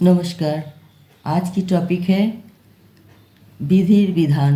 नमस्कार। आज की टॉपिक है विधि विधान।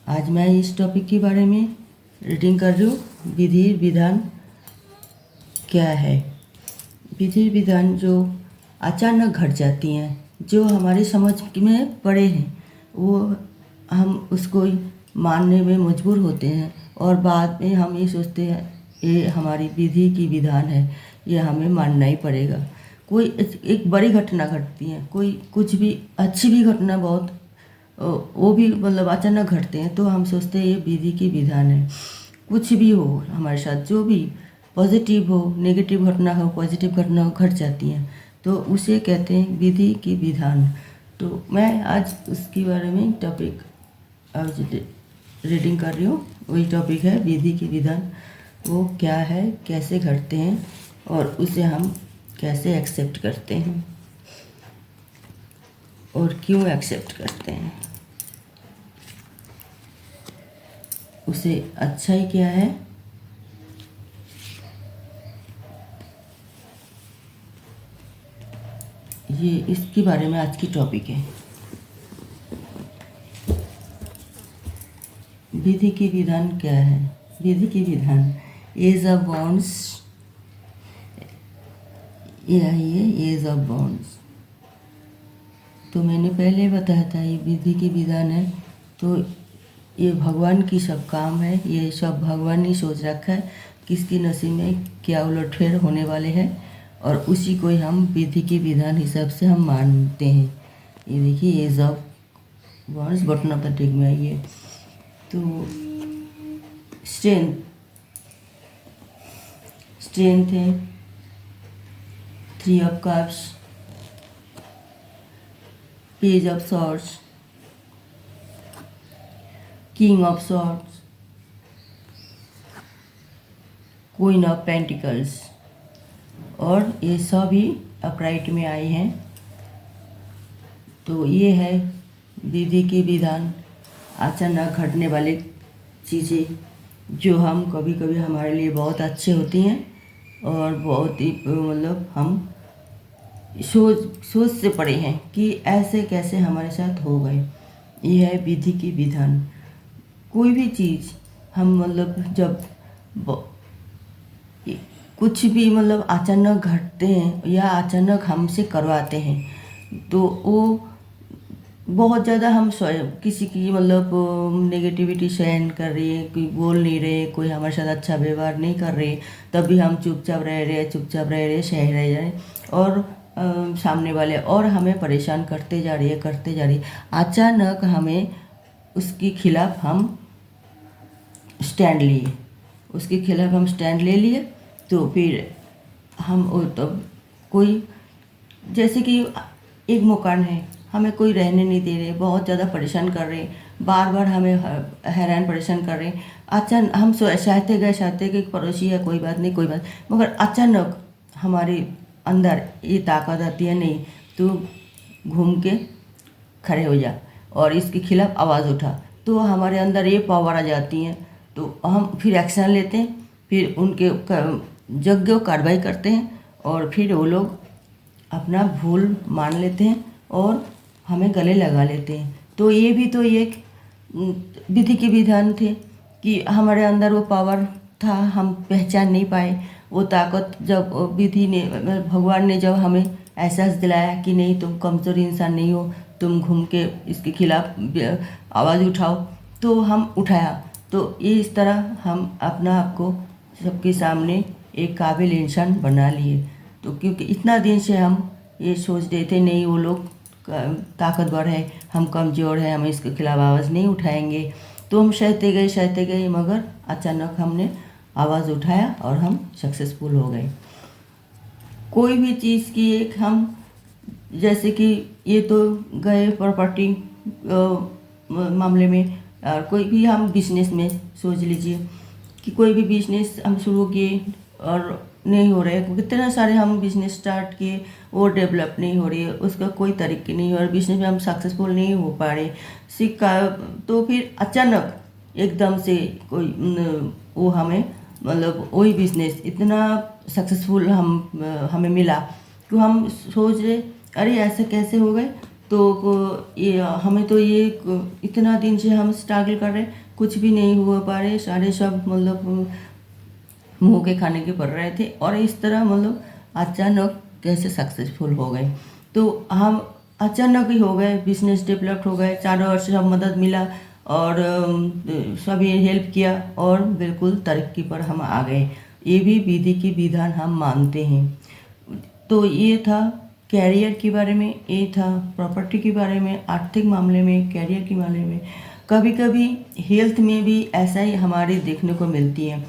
आज मैं इस टॉपिक के बारे में रीडिंग कर रही हूँ। विधि विधान क्या है? विधि विधान जो अचानक घट जाती हैं, जो हमारी समझ में पड़े हैं, वो हम उसको मानने में मजबूर होते हैं और बाद में हम ये सोचते हैं ये हमारी विधि की विधान है, ये हमें मानना ही पड़ेगा। कोई एक बड़ी घटना घटती है, कोई कुछ भी अच्छी भी घटना बहुत वो भी मतलब अचानक घटते हैं, तो हम सोचते हैं ये विधि की विधान है। कुछ भी हो हमारे साथ, जो भी पॉजिटिव हो, नेगेटिव घटना हो, पॉजिटिव घटना हो, घट जाती हैं, तो उसे कहते हैं विधि की विधान। तो मैं आज उसके बारे में टॉपिक आज रीडिंग कर रही हूँ। वही टॉपिक है विधि की विधान। वो क्या है, कैसे घटते हैं और उसे हम कैसे एक्सेप्ट करते हैं और क्यों एक्सेप्ट करते हैं, उसे अच्छाई क्या है, ये इसके बारे में आज की टॉपिक है। विधि की विधान क्या है? विधि की विधान एज ऑफ बॉन्ड्स, ये एज ऑफ बॉन्ड्स। तो मैंने पहले बताया था ये विधि की विधान है, तो ये भगवान की सब काम है, ये सब भगवान ने सोच रखा है किसकी नसीब में क्या उलटफेर होने वाले हैं, और उसी को हम विधि की विधान हिसाब से हम मानते हैं। ये देखिए ace of wands bottom of the deck में आई है। तो स्ट्रेंथ है, 3 of cups, page of swords, king of swords, queen of pentacles, और ये सभी अपराइट में आए हैं। तो ये है विधि की विधान, अचानक घटने वाली चीज़ें जो हम कभी कभी हमारे लिए बहुत अच्छे होती हैं और बहुत ही मतलब हम सोच से पड़े हैं कि ऐसे कैसे हमारे साथ हो गए। ये है विधि की विधान। कोई भी चीज़ हम मतलब जब कुछ भी मतलब अचानक घटते हैं या अचानक हमसे करवाते हैं, तो वो बहुत ज़्यादा हम किसी की मतलब नेगेटिविटी सहन कर रही है, कोई बोल नहीं रहे, कोई हमारे साथ अच्छा व्यवहार नहीं कर रहे, तब भी हम चुपचाप रह रहे सह रह जाए, और सामने वाले और हमें परेशान करते जा रही है। अचानक हमें उसके खिलाफ हम स्टैंड लिए, उसके खिलाफ हम स्टैंड ले लिए, तो फिर हम तब कोई जैसे कि एक मकान है, हमें कोई रहने नहीं दे रहे, बहुत ज़्यादा परेशान कर रहे, बार बार हमें हैरान परेशान कर रहे। अचानक हम चाहते गए पड़ोसी है, कोई बात नहीं, मगर अचानक हमारे अंदर ये ताकत आती है, नहीं तो घूम के खड़े हो जा और इसके खिलाफ आवाज़ उठा, तो हमारे अंदर ये पावर आ जाती है। तो हम फिर एक्शन लेते हैं, फिर उनके यज्ञ कार्रवाई करते हैं, और फिर वो लोग अपना भूल मान लेते हैं और हमें गले लगा लेते हैं। तो ये भी तो एक विधि के विधान थे कि हमारे अंदर वो पावर था, हम पहचान नहीं पाए वो ताकत। जब विधि ने भगवान ने जब हमें एहसास दिलाया कि नहीं तुम कमज़ोर इंसान नहीं हो, तुम घूम के इसके खिलाफ आवाज़ उठाओ, तो हम उठाया। तो ये इस तरह हम अपना आप को सबके सामने एक काबिल इंसान बना लिए। तो क्योंकि इतना दिन से हम ये सोच रहे थे नहीं वो लोग ताकतवर है, हम कमज़ोर हैं, हम इसके खिलाफ आवाज़ नहीं उठाएंगे, तो हम सहते गए, मगर अचानक हमने आवाज़ उठाया और हम सक्सेसफुल हो गए। कोई भी चीज़ की एक हम जैसे कि ये तो गए प्रॉपर्टी मामले में, और कोई भी हम बिजनेस में सोच लीजिए कि कोई भी बिजनेस हम शुरू किए और नहीं हो रहे, कितने सारे हम बिजनेस स्टार्ट किए, वो डेवलप नहीं हो रही है, उसका कोई तरीके नहीं हो रहा, बिजनेस में हम सक्सेसफुल नहीं हो पा रहे सीखा। तो फिर अचानक एकदम से कोई वो हमें मतलब वही बिजनेस इतना सक्सेसफुल हमें मिला कि हम सोच रहे अरे ऐसे कैसे हो गए। तो ये हमें तो ये इतना दिन से हम स्ट्रगल कर रहे, कुछ भी नहीं हुआ पा रहे, सारे सब मतलब मुंह के खाने के पड़ रहे थे, और इस तरह मतलब अचानक कैसे सक्सेसफुल हो गए। तो हम अचानक ही हो गए, बिजनेस डेवलप हो गए, चारों ओर से सब मदद मिला, और सभी हेल्प किया, और बिल्कुल तरक्की पर हम आ गए। ये भी विधि की विधान हम मानते हैं। तो ये था कैरियर के बारे में, ये था प्रॉपर्टी के बारे में, आर्थिक मामले में, कैरियर के मामले में। कभी कभी हेल्थ में भी ऐसा ही हमारे देखने को मिलती है,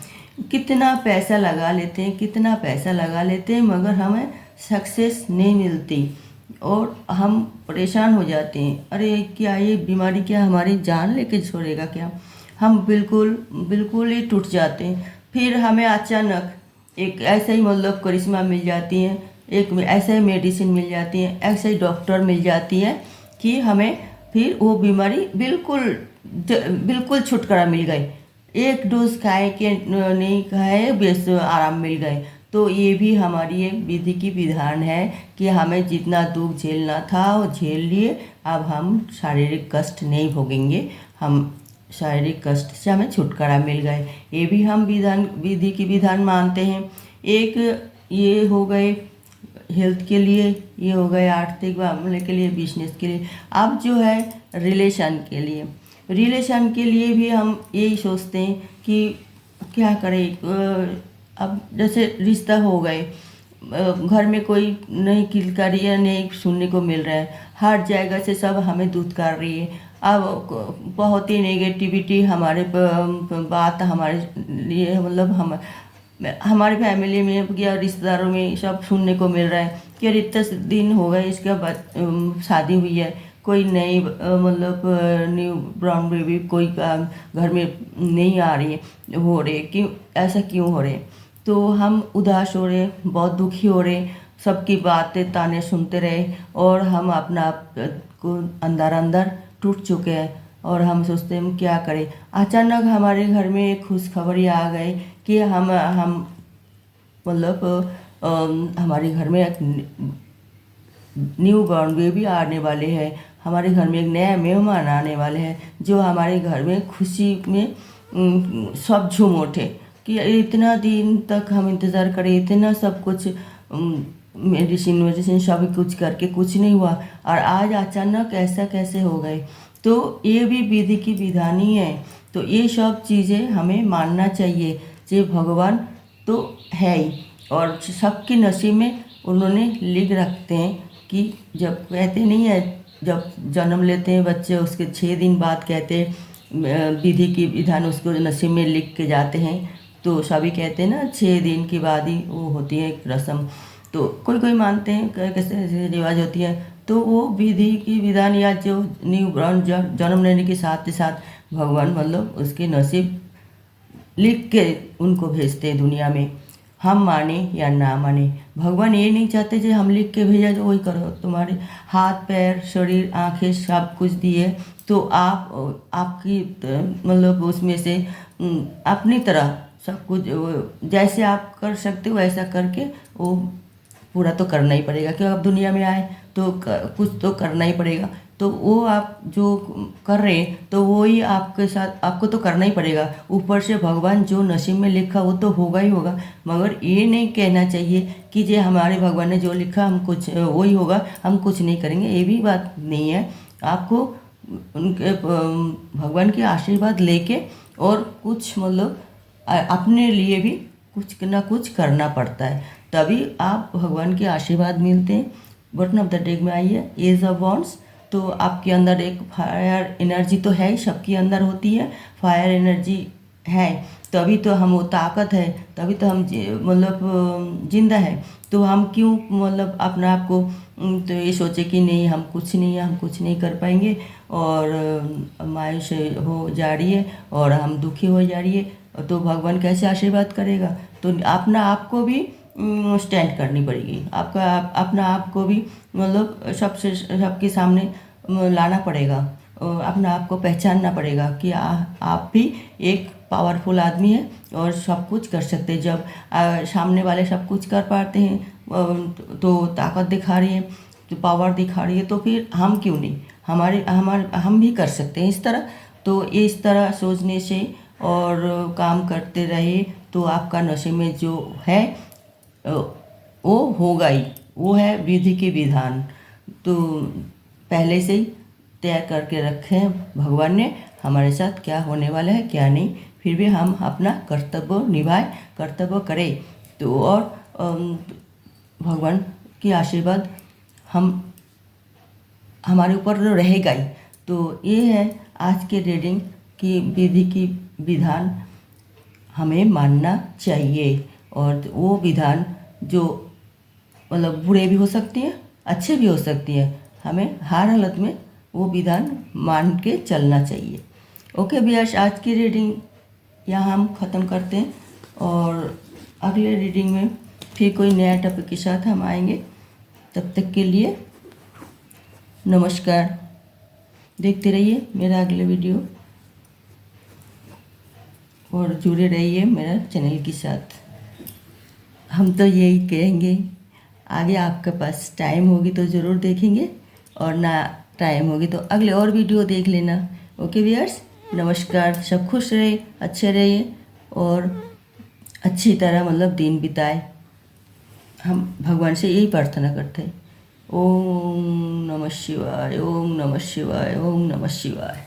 कितना पैसा लगा लेते हैं, कितना पैसा लगा लेते हैं, मगर हमें सक्सेस नहीं मिलती, और हम परेशान हो जाते हैं। अरे क्या ये बीमारी क्या हमारी जान लेके छोड़ेगा क्या। हम बिल्कुल बिल्कुल ही टूट जाते हैं। फिर हमें अचानक एक ऐसा ही मतलब करिश्मा मिल जाती है, एक ऐसा ही मेडिसिन मिल जाती है, ऐसे ही डॉक्टर मिल जाती है कि हमें फिर वो बीमारी बिल्कुल छुटकारा मिल गई। एक डोज खाए कि नहीं खाए, बस आराम मिल गए। तो ये भी हमारी एक विधि की विधान है कि हमें जितना दुख झेलना था वो झेल लिए, अब हम शारीरिक कष्ट नहीं भोगेंगे, हम शारीरिक कष्ट से हमें छुटकारा मिल गए। ये भी हम विधि की विधान मानते हैं। एक ये हो गए हेल्थ के लिए, ये हो गए आर्थिक मामले के लिए, बिजनेस के लिए। अब जो है रिलेशन के लिए, रिलेशन के लिए भी हम यही सोचते हैं कि क्या करें। अब जैसे रिश्ता हो गए, घर में कोई नई किलकारी या नहीं सुनने को मिल रहा है, हर जगह से सब हमें दूध कर रही है। अब बहुत ही नेगेटिविटी हमारे बात हमारे लिए मतलब हमारे फैमिली में या रिश्तेदारों में सब सुनने को मिल रहा है कि अरे इतने दिन हो गए इसके बाद शादी हुई है, कोई नई मतलब न्यू ब्राउन बेबी कोई घर में नहीं आ रही है, हो रहे क्यों, ऐसा क्यों हो रहे। तो हम उदास हो रहे, बहुत दुखी हो रहे, सबकी बातें ताने सुनते रहे, और हम अपना आप को अंदर अंदर टूट चुके हैं, और हम सोचते हैं हम क्या करें। अचानक हमारे घर में एक खुशखबरी आ गई कि हम मतलब हमारे घर में एक न्यू बॉर्न बेबी आने वाले हैं, हमारे घर में एक नया मेहमान आने वाले हैं, जो हमारे घर में खुशी में सब झूम उठे कि इतना दिन तक हम इंतज़ार करें, इतना सब कुछ मेडिसिन वेडिसिन सब कुछ करके कुछ नहीं हुआ, और आज अचानक ऐसा कैसे हो गए। तो ये भी विधि की विधान ही है। तो ये सब चीज़ें हमें मानना चाहिए, जे भगवान तो है ही, और सबके नसीब में उन्होंने लिख रखते हैं कि जब कहते नहीं है, जब जन्म लेते हैं बच्चे उसके 6 दिन बाद कहते हैं विधि की विधान उसको नसीब में लिख के जाते हैं। तो सभी कहते हैं ना 6 दिन के बाद ही वो होती है एक रस्म। तो कोई कोई मानते हैं, कैसे ऐसे रिवाज होती है। तो वो विधि की विधान या जो न्यू बॉर्न जन्म लेने के साथ ही साथ भगवान मतलब उसके नसीब लिख के उनको भेजते हैं दुनिया में। हम माने या ना माने, भगवान ये नहीं चाहते जो हम लिख के भेजा जो वही करो। तुम्हारे हाथ पैर शरीर आंखें सब कुछ दिए, तो आप आपकी मतलब उसमें से अपनी तरह सब कुछ जैसे आप कर सकते हो वैसा करके वो पूरा तो करना ही पड़ेगा, क्योंकि आप दुनिया में आए तो कुछ तो करना ही पड़ेगा। तो वो आप जो कर रहे हैं तो वो ही आपके साथ आपको तो करना ही पड़ेगा। ऊपर से भगवान जो नसीब में लिखा वो तो होगा ही होगा, मगर ये नहीं कहना चाहिए कि जे हमारे भगवान ने जो लिखा हम कुछ वही होगा, हम कुछ नहीं करेंगे, ये भी बात नहीं है। आपको उनके भगवान के आशीर्वाद लेके और कुछ मतलब अपने लिए भी कुछ ना कुछ करना पड़ता है, तभी आप भगवान के आशीर्वाद मिलते हैं। बटन ऑफ द डेक में आइए, एज ऑफ वॉन्ड्स। तो आपके अंदर एक फायर एनर्जी तो है, सबके अंदर होती है फायर एनर्जी है, तभी तो हम वो ताकत है, तभी तो हम मतलब जिंदा है। तो हम क्यों मतलब अपने आप को तो ये सोचे कि नहीं हम कुछ नहीं है, हम कुछ नहीं कर पाएंगे, और मायूस हो जा रही है और हम दुखी हो जा रही है, तो भगवान कैसे आशीर्वाद करेगा। तो अपना आप को भी स्टैंड करनी पड़ेगी, अपना आप को भी मतलब सबके सामने लाना पड़ेगा, अपना आप को पहचानना पड़ेगा कि आप भी एक पावरफुल आदमी है और सब कुछ कर सकते हैं। जब सामने वाले सब कुछ कर पाते हैं तो ताकत दिखा रही है, जो पावर दिखा रही है, तो फिर हम क्यों नहीं, हम भी कर सकते हैं इस तरह। तो इस तरह सोचने से और काम करते रहे तो आपका नशे में जो है वो होगा ही। वो है विधि के विधान, तो पहले से ही तय करके रखे हैं भगवान ने हमारे साथ क्या होने वाला है क्या नहीं। फिर भी हम अपना कर्तव्य निभाए, कर्तव्य करें तो और भगवान की आशीर्वाद हमारे ऊपर रहेगा ही। तो ये है आज के रीडिंग की विधि की विधान हमें मानना चाहिए। और वो विधान जो मतलब बुरे भी हो सकती हैं, अच्छे भी हो सकती हैं, हमें हर हालत में वो विधान मान के चलना चाहिए। ओके व्यूअर्स, आज की रीडिंग यहाँ हम ख़त्म करते हैं और अगले रीडिंग में फिर कोई नया टॉपिक के साथ हम आएंगे। तब तक के लिए नमस्कार। देखते रहिए मेरा अगले वीडियो और जुड़े रहिए मेरा चैनल के साथ। हम तो यही कहेंगे, आगे आपके पास टाइम होगी तो ज़रूर देखेंगे और ना टाइम होगी तो अगले और वीडियो देख लेना। ओके व्यूअर्स, नमस्कार। सब खुश रहे, अच्छे रहिए और अच्छी तरह मतलब दिन बिताए। हम भगवान से यही प्रार्थना करते हैं। ओम नमः शिवाय, ओम नमः शिवाय, ओम नमः शिवाय।